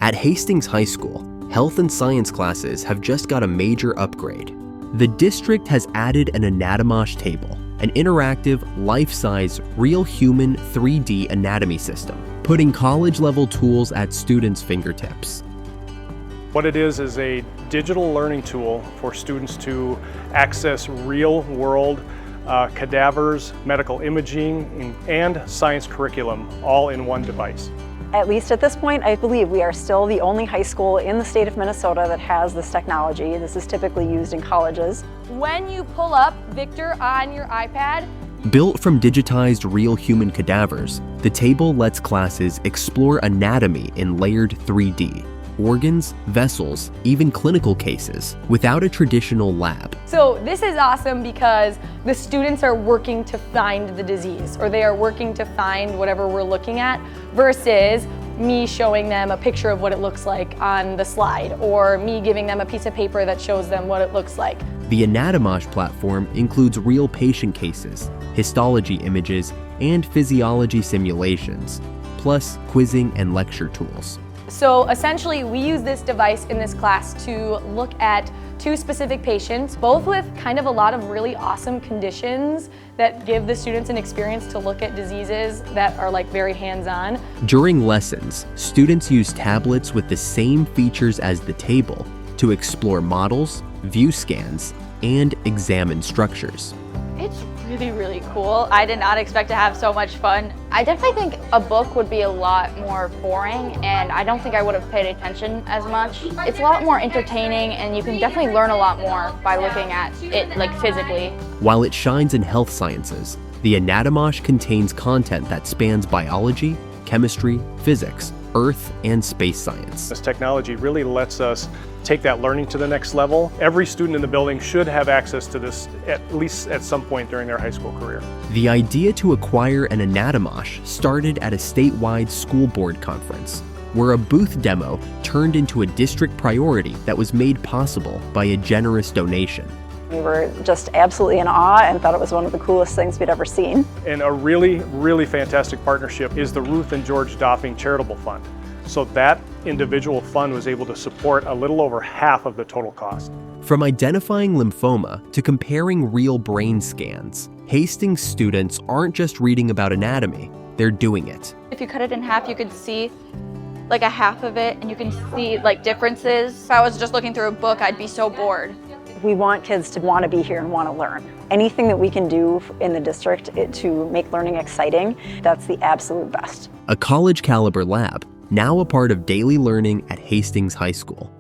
At Hastings High School, health and science classes have just got a major upgrade. The district has added an Anatomage Table, an interactive, life-size, real human 3D anatomy system, putting college-level tools at students' fingertips. What it is a digital learning tool for students to access real-world cadavers, medical imaging, and science curriculum all in one device. At least at this point, I believe we are still the only high school in the state of Minnesota that has this technology. This is typically used in colleges. When you pull up Victor on your iPad, Built from digitized real human cadavers, the table lets classes explore anatomy in layered 3D. Organs, vessels, even clinical cases, without a traditional lab. so this is awesome because the students are working to find the disease, or they are working to find whatever we're looking at, versus me showing them a picture of what it looks like on the slide, or me giving them a piece of paper that shows them what it looks like. The Anatomage platform includes real patient cases, histology images, and physiology simulations, plus quizzing and lecture tools. So essentially, we use this device in this class to look at two specific patients, both with kind of a lot of really awesome conditions that give the students an experience to look at diseases that are like very hands-on. During lessons, students use tablets with the same features as the table to explore models, view scans, and examine structures. It's really, really cool. I did not expect to have so much fun. I definitely think a book would be a lot more boring, and I don't think I would have paid attention as much. It's a lot more entertaining, and you can definitely learn a lot more by looking at it like physically. While it shines in health sciences, the Anatomage contains content that spans biology, chemistry, physics, earth, and space science. This technology really lets us take that learning to the next level. Every student in the building should have access to this at least at some point during their high school career. The idea to acquire an Anatomage started at a statewide school board conference, where a booth demo turned into a district priority that was made possible by a generous donation. We were just absolutely in awe and thought it was one of the coolest things we'd ever seen. And a really, really fantastic partnership is the Ruth and George Doffing Charitable Fund. So that individual fund was able to support a little over half of the total cost. From identifying lymphoma to comparing real brain scans, Hastings students aren't just reading about anatomy, they're doing it. If you cut it in half, you could see like a half of it, and you can see like differences. If I was just looking through a book, I'd be so bored. We want kids to want to be here and want to learn. Anything that we can do in the district to make learning exciting, that's the absolute best. A college-caliber lab, now a part of daily learning at Hastings High School.